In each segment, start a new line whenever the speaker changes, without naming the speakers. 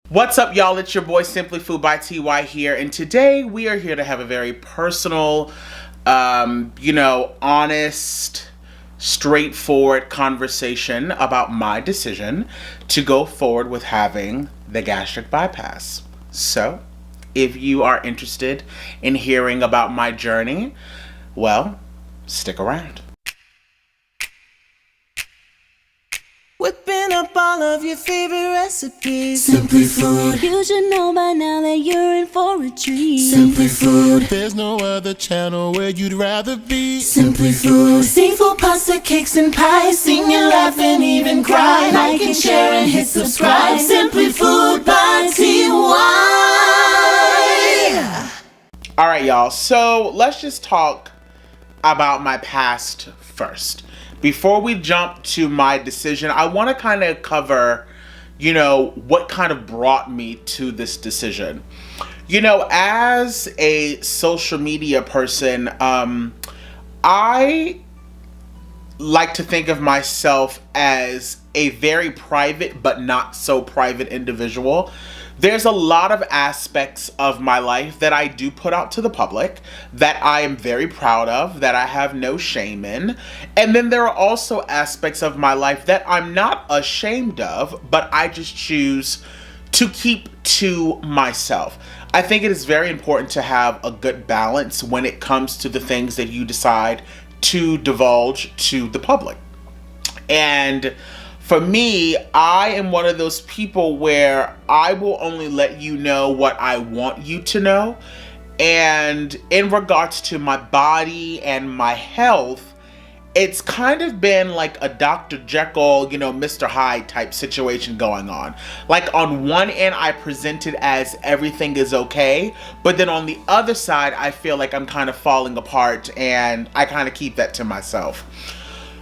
What's up, y'all? It's your boy SimplyFoodByTy here, and today we are here to have a very personal, honest, straightforward conversation about my decision to go forward with having the gastric bypass. So, if you are interested in hearing about my journey, well, stick around.
Whipping up all of your favorite recipes. Simply Food.
You should know by now that you're in for a treat.
Simply Food.
There's no other channel where you'd rather be.
Simply Food. Seafood, pasta, cakes, and pies. Sing and laugh and even cry. Like and share and hit subscribe. Simply Food by TY.
All right, y'all. So let's just talk about my past first. Before we jump to my decision, I want to kind of cover, what kind of brought me to this decision. As a social media person, I like to think of myself as a very private but not so private individual. There's a lot of aspects of my life that I do put out to the public that I am very proud of, that I have no shame in. And then there are also aspects of my life that I'm not ashamed of, but I just choose to keep to myself. I think it is very important to have a good balance when it comes to the things that you decide to divulge to the public. And for me, I am one of those people where I will only let you know what I want you to know. And in regards to my body and my health, it's kind of been like a Dr. Jekyll, Mr. Hyde type situation going on. Like on one end, I present it as everything is okay, but then on the other side, I feel like I'm kind of falling apart, and I kind of keep that to myself.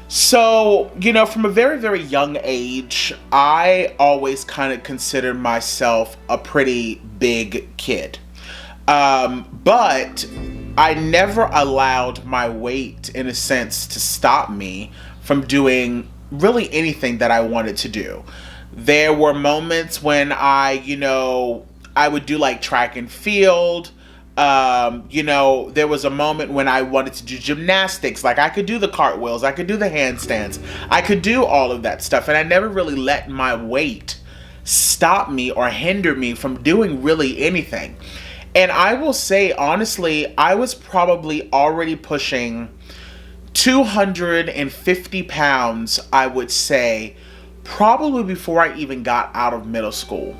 So, from a very, very young age, I always kind of considered myself a pretty big kid. But I never allowed my weight, in a sense, to stop me from doing really anything that I wanted to do. There were moments when I would do like track and field. There was a moment when I wanted to do gymnastics. Like I could do the cartwheels, I could do the handstands, I could do all of that stuff. And I never really let my weight stop me or hinder me from doing really anything. And I will say, honestly, I was probably already pushing 250 pounds, I would say, probably before I even got out of middle school.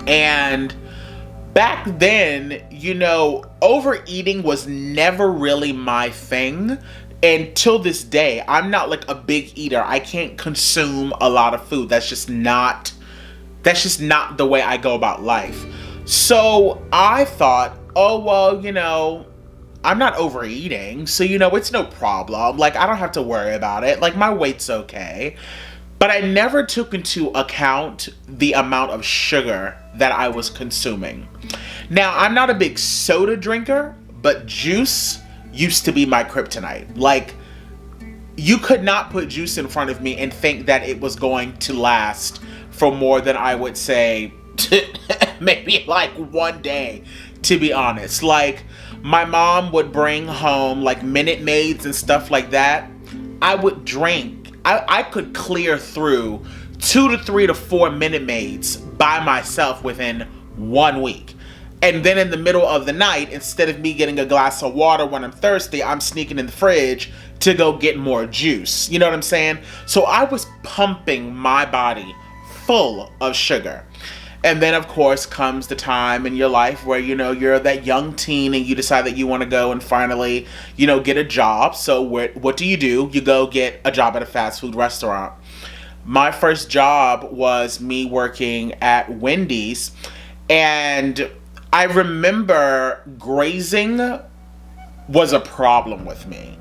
And back then, overeating was never really my thing. And till this day, I'm not like a big eater. I can't consume a lot of food. That's just not the way I go about life. So I thought, oh, well, I'm not overeating. So, it's no problem. Like, I don't have to worry about it. Like, my weight's okay. But I never took into account the amount of sugar that I was consuming. Now, I'm not a big soda drinker, but juice used to be my kryptonite. Like, you could not put juice in front of me and think that it was going to last for more than, I would say, maybe like one day, to be honest. Like, my mom would bring home like Minute Maids and stuff like that. I would drink. I could clear through 2 to 3 to 4 Minute Maids by myself within 1 week. And then in the middle of the night, instead of me getting a glass of water when I'm thirsty, I'm sneaking in the fridge to go get more juice. You know what I'm saying? So I was pumping my body full of sugar. And then, of course, comes the time in your life where, you're that young teen and you decide that you want to go and finally, get a job. So what do? You go get a job at a fast food restaurant. My first job was me working at Wendy's. And I remember grazing was a problem with me.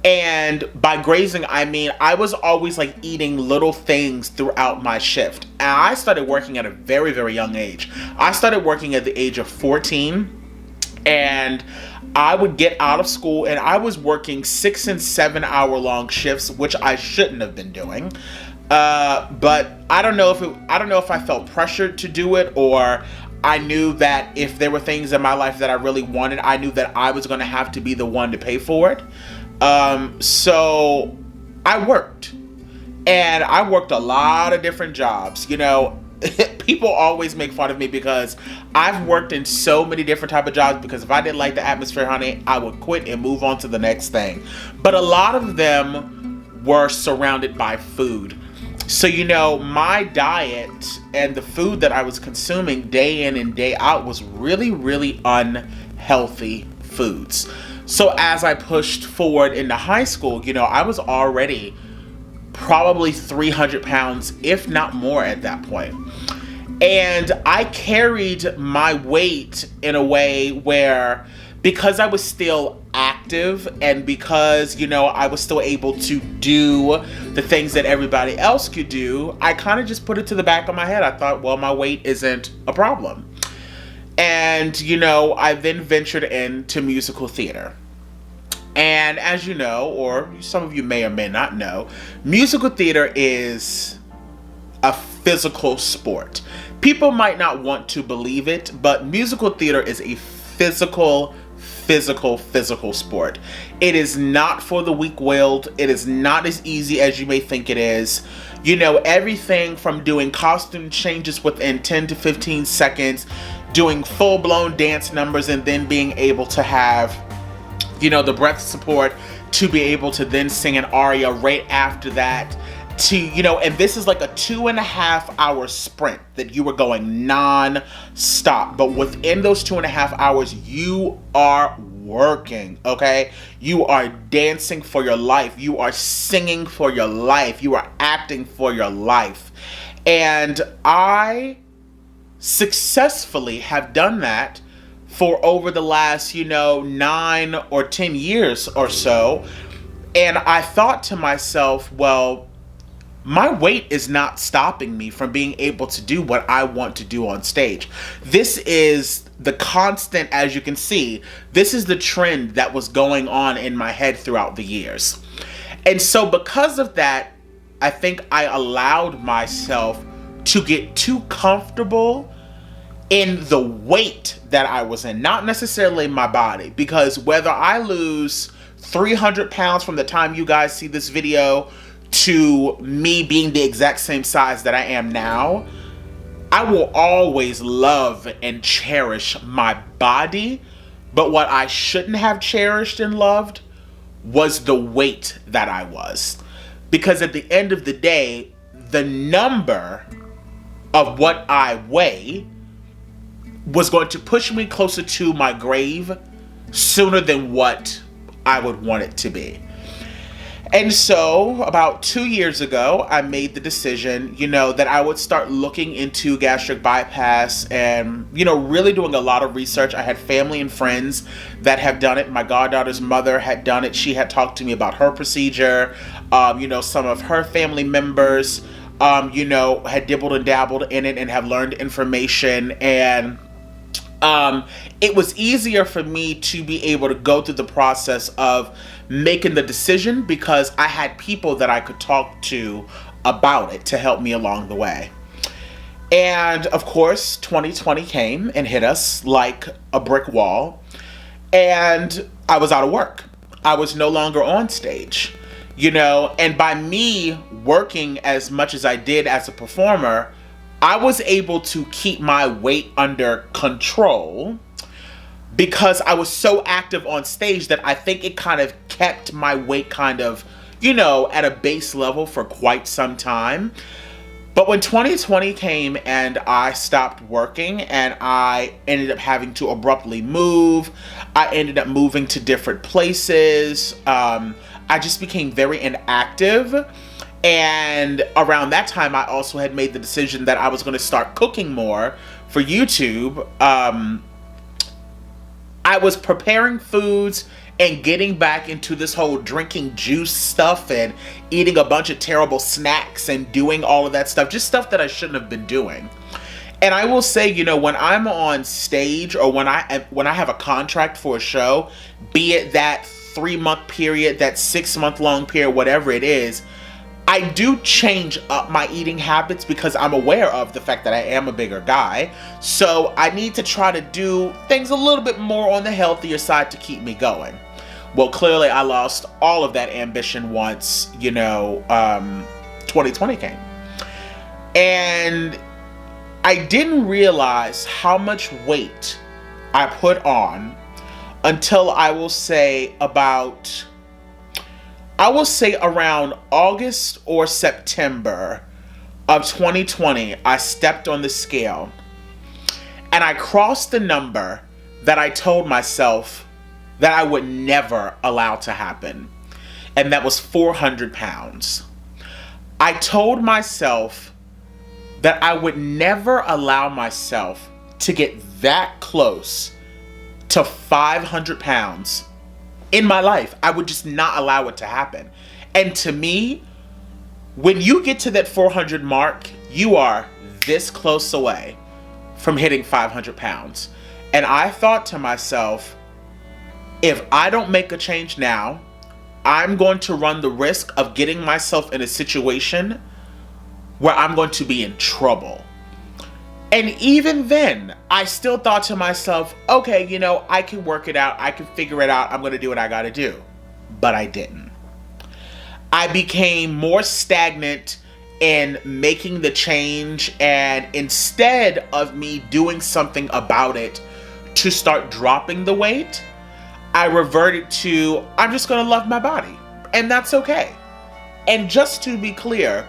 And by grazing, I mean, I was always like eating little things throughout my shift. And I started working at a very, very young age. I started working at the age of 14, and I would get out of school and I was working 6 and 7 hour long shifts, which I shouldn't have been doing. But I don't know if I felt pressured to do it, or I knew that if there were things in my life that I really wanted, I knew that I was going to have to be the one to pay for it. So I worked. And I worked a lot of different jobs. You know, people always make fun of me because I've worked in so many different type of jobs, because if I didn't like the atmosphere, honey, I would quit and move on to the next thing. But a lot of them were surrounded by food. So, you know, my diet and the food that I was consuming day in and day out was really, really unhealthy foods. So as I pushed forward into high school, you know, I was already probably 300 pounds, if not more at that point. And I carried my weight in a way where, because I was still active and because, you know, I was still able to do the things that everybody else could do, I kind of just put it to the back of my head. I thought, well, my weight isn't a problem. And, you know, I then ventured into musical theater. And as you know, or some of you may or may not know, musical theater is a physical sport. People might not want to believe it, but musical theater is a physical sport. It is not for the weak-willed. It is not as easy as you may think it is. You know, everything from doing costume changes within 10 to 15 seconds, doing full-blown dance numbers, and then being able to have, you know, the breath support to be able to then sing an aria right after that, to, you know, and this is like a 2.5 hour sprint that you were going non-stop. But within those 2.5 hours, you are working, okay? You are dancing for your life. You are singing for your life. You are acting for your life. And I successfully have done that for over the last, you know, 9 or 10 years or so. And I thought to myself, well, my weight is not stopping me from being able to do what I want to do on stage. This is the constant, as you can see, this is the trend that was going on in my head throughout the years. And so because of that, I think I allowed myself to get too comfortable in the weight that I was in, not necessarily my body, because whether I lose 300 pounds from the time you guys see this video to me being the exact same size that I am now, I will always love and cherish my body. But what I shouldn't have cherished and loved was the weight that I was. Because at the end of the day, the number of what I weigh was going to push me closer to my grave sooner than what I would want it to be. And so about 2 years ago, I made the decision, you know, that I would start looking into gastric bypass and, you know, really doing a lot of research. I had family and friends that have done it. My goddaughter's mother had done it. She had talked to me about her procedure. You know, some of her family members, you know, had dibbled and dabbled in it and have learned information. And it was easier for me to be able to go through the process of making the decision because I had people that I could talk to about it to help me along the way. And of course, 2020 came and hit us like a brick wall, and I was out of work. I was no longer on stage, you know, and by me working as much as I did as a performer, I was able to keep my weight under control because I was so active on stage that I think it kind of kept my weight kind of, you know, at a base level for quite some time. But when 2020 came and I stopped working and I ended up having to abruptly move, I ended up moving to different places. I just became very inactive. And around that time, I also had made the decision that I was going to start cooking more for YouTube. I was preparing foods and getting back into this whole drinking juice stuff and eating a bunch of terrible snacks and doing all of that stuff, just stuff that I shouldn't have been doing. And I will say, you know, when I'm on stage or when I have a contract for a show, be it that 3-month period, that 6-month long period, whatever it is, I do change up my eating habits because I'm aware of the fact that I am a bigger guy. So I need to try to do things a little bit more on the healthier side to keep me going. Well, clearly I lost all of that ambition once, 2020 came. And I didn't realize how much weight I put on until I will say around August or September of 2020, I stepped on the scale and I crossed the number that I told myself that I would never allow to happen. And that was 400 pounds. I told myself that I would never allow myself to get that close to 500 pounds in my life. I would just not allow it to happen. And to me, when you get to that 400 mark, you are this close away from hitting 500 pounds. And I thought to myself, if I don't make a change now, I'm going to run the risk of getting myself in a situation where I'm going to be in trouble. And even then, I still thought to myself, okay, I can work it out. I can figure it out. I'm going to do what I got to do. But I didn't. I became more stagnant in making the change. And instead of me doing something about it to start dropping the weight, I reverted to, I'm just going to love my body. And that's okay. And just to be clear,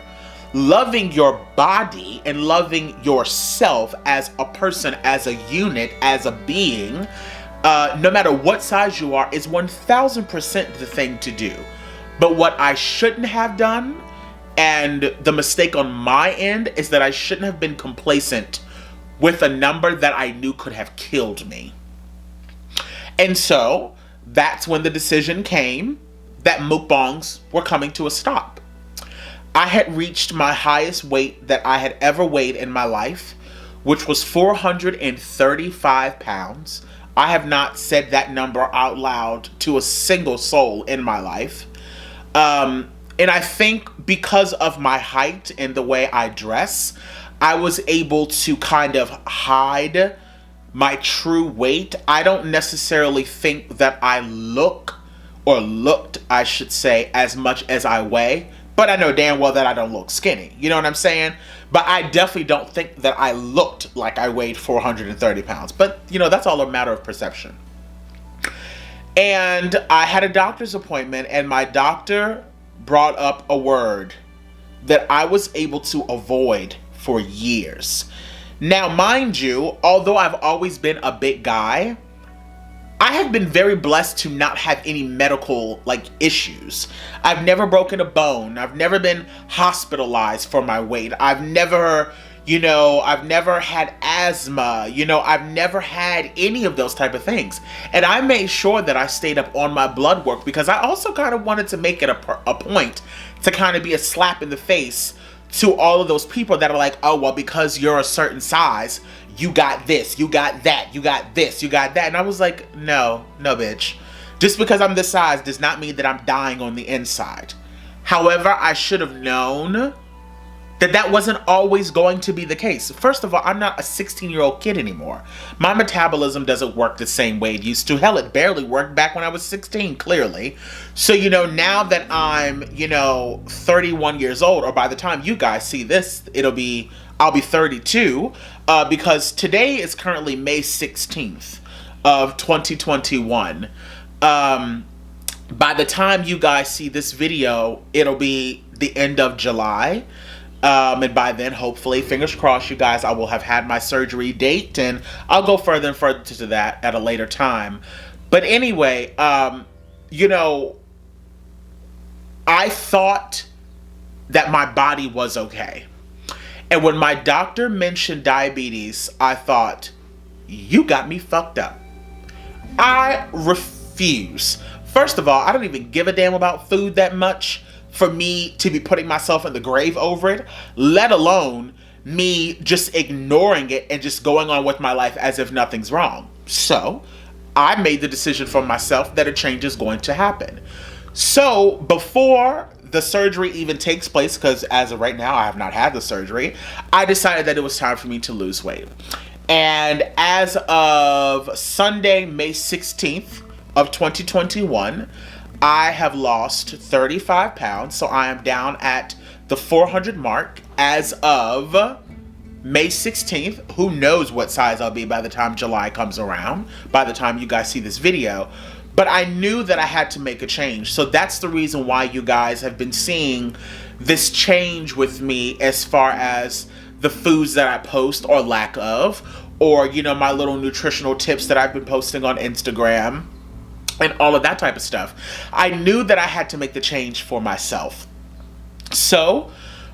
loving your body and loving yourself as a person, as a unit, as a being, no matter what size you are, is 1000% the thing to do. But what I shouldn't have done, and the mistake on my end, is that I shouldn't have been complacent with a number that I knew could have killed me. And so that's when the decision came that mukbangs were coming to a stop. I had reached my highest weight that I had ever weighed in my life, which was 435 pounds. I have not said that number out loud to a single soul in my life. And I think because of my height and the way I dress, I was able to kind of hide my true weight. I don't necessarily think that I looked, I should say, as much as I weigh. But I know damn well that I don't look skinny. You know what I'm saying? But I definitely don't think that I looked like I weighed 430 pounds. But, that's all a matter of perception. And I had a doctor's appointment, and my doctor brought up a word that I was able to avoid for years. Now, mind you, although I've always been a big guy, I have been very blessed to not have any medical issues. I've never broken a bone. I've never been hospitalized for my weight. I've never had asthma. I've never had any of those type of things. And I made sure that I stayed up on my blood work because I also kind of wanted to make it a point to kind of be a slap in the face to all of those people that are like, oh, well, because you're a certain size, you got this, you got that, you got this, you got that. And I was like, no, bitch. Just because I'm this size does not mean that I'm dying on the inside. However, I should have known that wasn't always going to be the case. First of all, I'm not a 16-year-old kid anymore. My metabolism doesn't work the same way it used to. Hell, it barely worked back when I was 16, clearly. So, now that I'm, 31 years old, or by the time you guys see this, I'll be 32, because today is currently May 16th of 2021. By the time you guys see this video, it'll be the end of July. And by then, hopefully, fingers crossed, you guys, I will have had my surgery date, and I'll go further and further to that at a later time. But anyway, I thought that my body was okay. And when my doctor mentioned diabetes, I thought, you got me fucked up. I refuse. First of all, I don't even give a damn about food that much for me to be putting myself in the grave over it, let alone me just ignoring it and just going on with my life as if nothing's wrong. So I made the decision for myself that a change is going to happen. So before the surgery even takes place, because as of right now, I have not had the surgery, I decided that it was time for me to lose weight. And as of Sunday, May 16th of 2021, I have lost 35 pounds. So I am down at the 400 mark as of May 16th. Who knows what size I'll be by the time July comes around, by the time you guys see this video. But I knew that I had to make a change. So that's the reason why you guys have been seeing this change with me as far as the foods that I post or lack of, or, you know, my little nutritional tips that I've been posting on Instagram and all of that type of stuff. I knew that I had to make the change for myself. So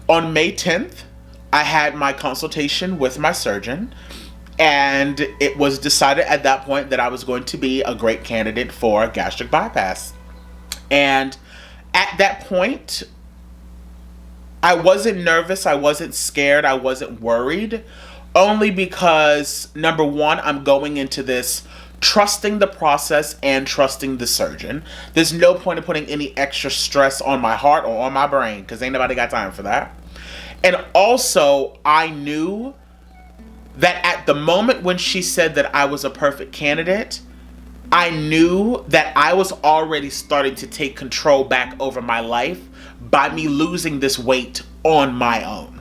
on May 10th, I had my consultation with my surgeon, and it was decided at that point that I was going to be a great candidate for gastric bypass. And at that point, I wasn't nervous, I wasn't scared, I wasn't worried, only because, number one, I'm going into this trusting the process and trusting the surgeon. There's no point in putting any extra stress on my heart or on my brain, because ain't nobody got time for that. And also, I knew that at the moment when she said that I was a perfect candidate, I knew that I was already starting to take control back over my life by me losing this weight on my own.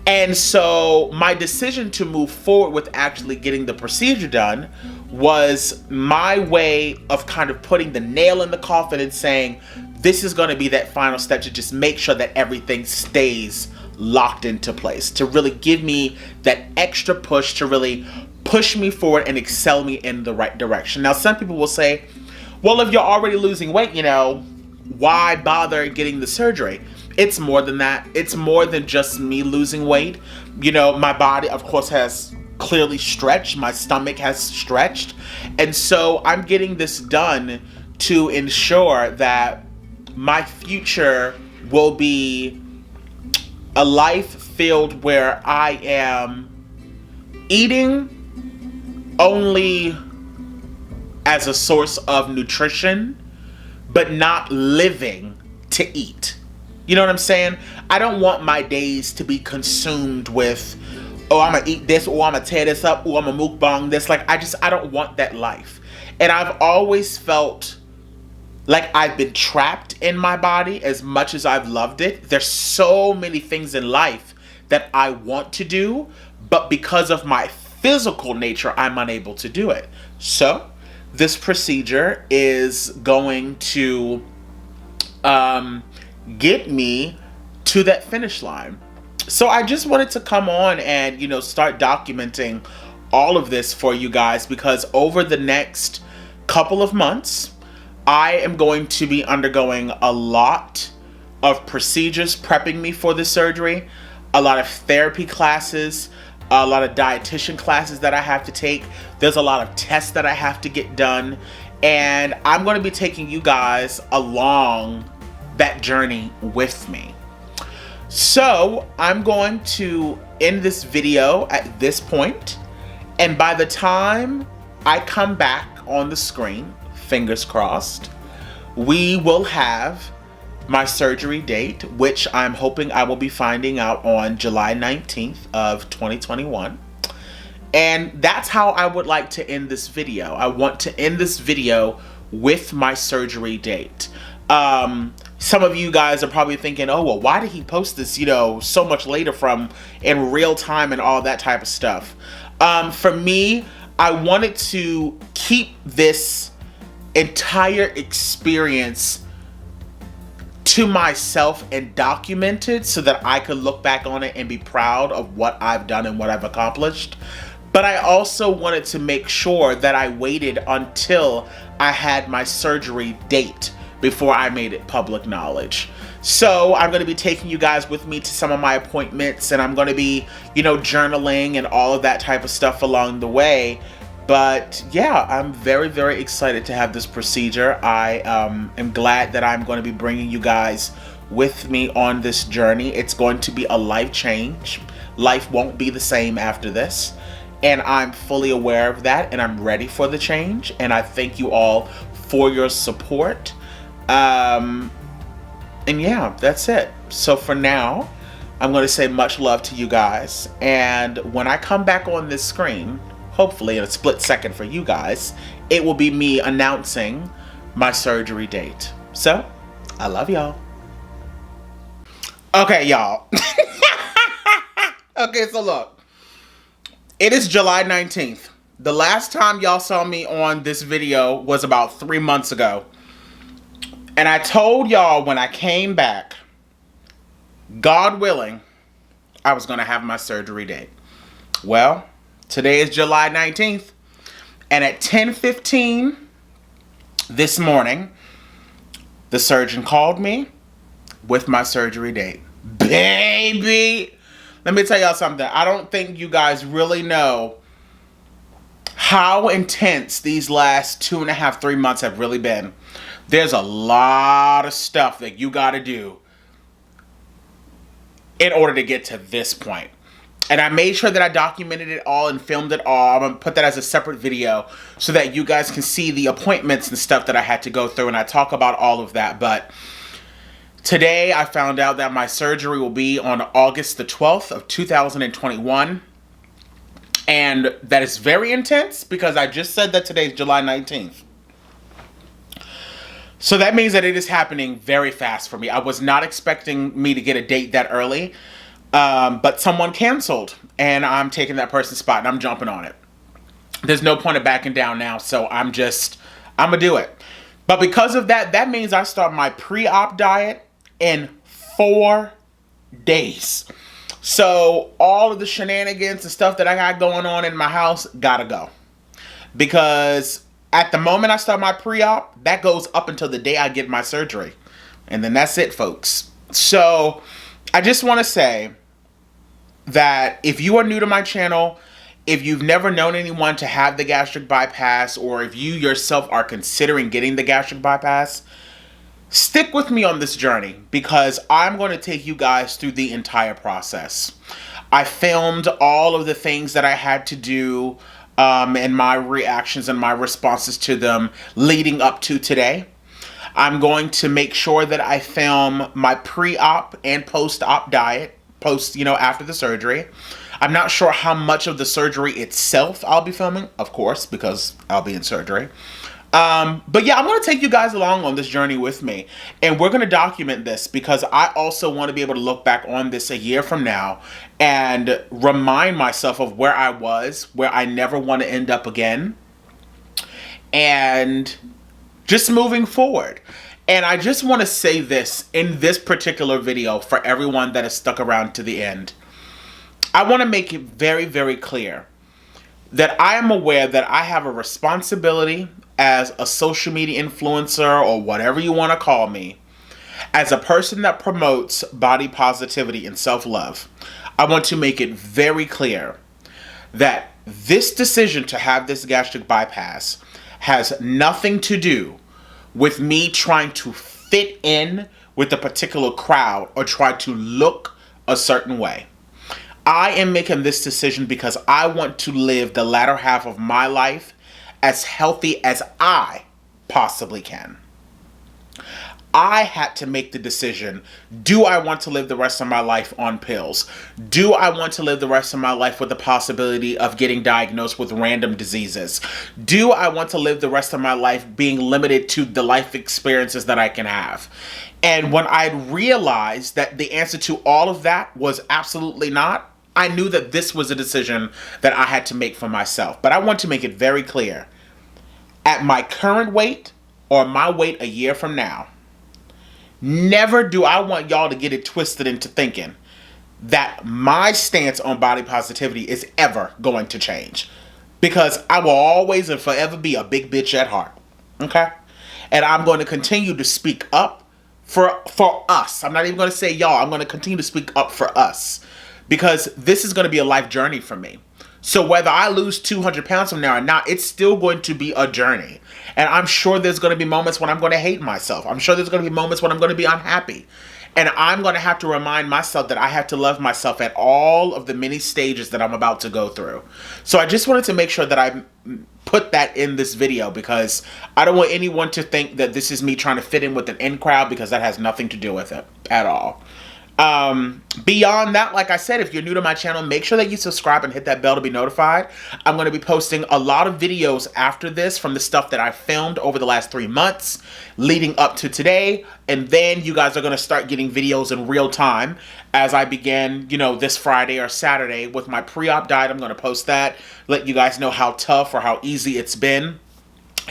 And so my decision to move forward with actually getting the procedure done was my way of kind of putting the nail in the coffin and saying, this is going to be that final step to just make sure that everything stays locked into place, to really give me that extra push, to really push me forward and excel me in the right direction. Now, some people will say, well, if you're already losing weight, you know, why bother getting the surgery? It's more than that. It's more than just me losing weight. You know, my body, of course, has clearly stretched. My stomach has stretched. And so I'm getting this done to ensure that my future will be a life filled where I am eating only as a source of nutrition, but not living to eat. You know what I'm saying? I don't want my days to be consumed with, oh, I'm gonna eat this, or I'm gonna tear this up, or I'm gonna mukbang this. Like, I don't want that life. And I've always felt like I've been trapped in my body as much as I've loved it. There's so many things in life that I want to do, but because of my physical nature, I'm unable to do it. So this procedure is going to get me to that finish line. So I just wanted to come on and, you know, start documenting all of this for you guys, because over the next couple of months, I am going to be undergoing a lot of procedures prepping me for the surgery, a lot of therapy classes, a lot of dietitian classes that I have to take. There's a lot of tests that I have to get done, and I'm going to be taking you guys along that journey with me. So I'm going to end this video at this point, and by the time I come back on the screen, fingers crossed, we will have my surgery date, which I'm hoping I will be finding out on July 19th of 2021. And that's how I would like to end this video. I want to end this video with my surgery date. Some of you guys are probably thinking, oh, well, why did he post this, you know, so much later from in real time and all that type of stuff? For me, I wanted to keep this entire experience to myself and documented so that I could look back on it and be proud of what I've done and what I've accomplished. But I also wanted to make sure that I waited until I had my surgery date before I made it public knowledge. So I'm going to be taking you guys with me to some of my appointments, and I'm going to be, you know, journaling and all of that type of stuff along the way. But yeah, I'm very, very excited to have this procedure. I am glad that I'm going to be bringing you guys with me on this journey. It's going to be a life change. Life won't be the same after this. And I'm fully aware of that, and I'm ready for the change. And I thank you all for your support. And yeah, that's it. So for now, I'm going to say much love to you guys. And when I come back on this screen, hopefully in a split second for you guys, it will be me announcing my surgery date. So, I love y'all. Okay, y'all. Okay, so look. It is July 19th. The last time y'all saw me on this video was about 3 months ago. And I told y'all when I came back, God willing, I was going to have my surgery date. Well, today is July 19th. And at 10:15 this morning, the surgeon called me with my surgery date. Baby! Let me tell y'all something. I don't think you guys really know how intense these last 2.5, 3 months have really been. There's a lot of stuff that you got to do in order to get to this point. And I made sure that I documented it all and filmed it all. I'm going to put that as a separate video so that you guys can see the appointments and stuff that I had to go through. And I talk about all of that. But today I found out that my surgery will be on August the 12th of 2021. And that is very intense because I just said that today is July 19th. So that means that it is happening very fast for me. I was not expecting me to get a date that early, but someone canceled, and I'm taking that person's spot, and I'm jumping on it. There's no point of backing down now, so I'm going to do it. But because of that, that means I start my pre-op diet in 4 days. So all of the shenanigans and stuff that I got going on in my house gotta go. Because at the moment I start my pre-op, that goes up until the day I get my surgery. And then that's it, folks. So I just want to say that if you are new to my channel, if you've never known anyone to have the gastric bypass, or if you yourself are considering getting the gastric bypass, stick with me on this journey because I'm going to take you guys through the entire process. I filmed all of the things that I had to do and my reactions and my responses to them leading up to today. I'm going to make sure that I film my pre-op and post-op diet, after the surgery. I'm not sure how much of the surgery itself I'll be filming, of course, because I'll be in surgery. But yeah, I'm going to take you guys along on this journey with me, and we're going to document this because I also want to be able to look back on this a year from now and remind myself of where I was, where I never want to end up again, and just moving forward. And I just want to say this in this particular video for everyone that has stuck around to the end. I want to make it very, very clear that I am aware that I have a responsibility as a social media influencer, or whatever you want to call me, as a person that promotes body positivity and self-love. I want to make it very clear that this decision to have this gastric bypass has nothing to do with me trying to fit in with a particular crowd or try to look a certain way. I am making this decision because I want to live the latter half of my life as healthy as I possibly can. I had to make the decision, do I want to live the rest of my life on pills? Do I want to live the rest of my life with the possibility of getting diagnosed with random diseases? Do I want to live the rest of my life being limited to the life experiences that I can have? And when I realized that the answer to all of that was absolutely not, I knew that this was a decision that I had to make for myself. But I want to make it very clear. At my current weight, or my weight a year from now, never do I want y'all to get it twisted into thinking that my stance on body positivity is ever going to change. Because I will always and forever be a big bitch at heart. Okay? And I'm going to continue to speak up for us. I'm not even going to say y'all. I'm going to continue to speak up for us. Because this is going to be a life journey for me. So whether I lose 200 pounds from now or not, it's still going to be a journey. And I'm sure there's going to be moments when I'm going to hate myself. I'm sure there's going to be moments when I'm going to be unhappy. And I'm going to have to remind myself that I have to love myself at all of the many stages that I'm about to go through. So I just wanted to make sure that I put that in this video, because I don't want anyone to think that this is me trying to fit in with an in crowd, because that has nothing to do with it at all. Beyond that, like I said, if you're new to my channel, make sure that you subscribe and hit that bell to be notified. I'm going to be posting a lot of videos after this from the stuff that I filmed over the last 3 months leading up to today. And then you guys are going to start getting videos in real time as I begin, you know, this Friday or Saturday with my pre-op diet. I'm going to post that, let you guys know how tough or how easy it's been.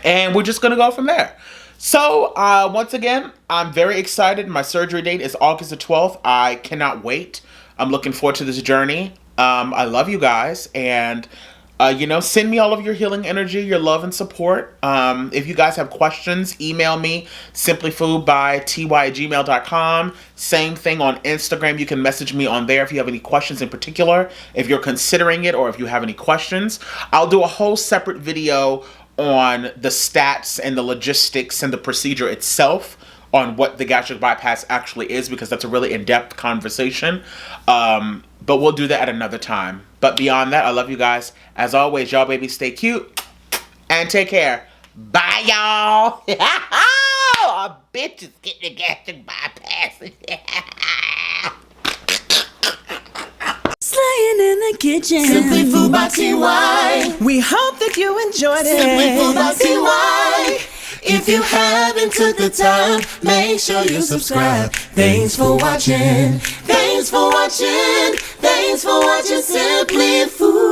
And we're just going to go from there. So, once again, I'm very excited. My surgery date is August the 12th. I cannot wait. I'm looking forward to this journey. I love you guys. And, you know, send me all of your healing energy, your love and support. If you guys have questions, email me, SimplyFoodByTy@gmail.com. Same thing on Instagram. You can message me on there if you have any questions in particular. If you're considering it or if you have any questions. I'll do a whole separate video on the stats and the logistics and the procedure itself, on what the gastric bypass actually is, because that's a really in-depth conversation. But we'll do that at another time. But beyond that, I love you guys. As always, y'all babies, stay cute and take care. Bye, y'all. A bitch is getting a gastric bypass.
Slaying in the kitchen.
Simply Food by TY.
We hope that you enjoyed it.
Simply Food by TY. If you haven't took the time, make sure you subscribe. Thanks for watching. Thanks for watching. Thanks for watching Simply Food.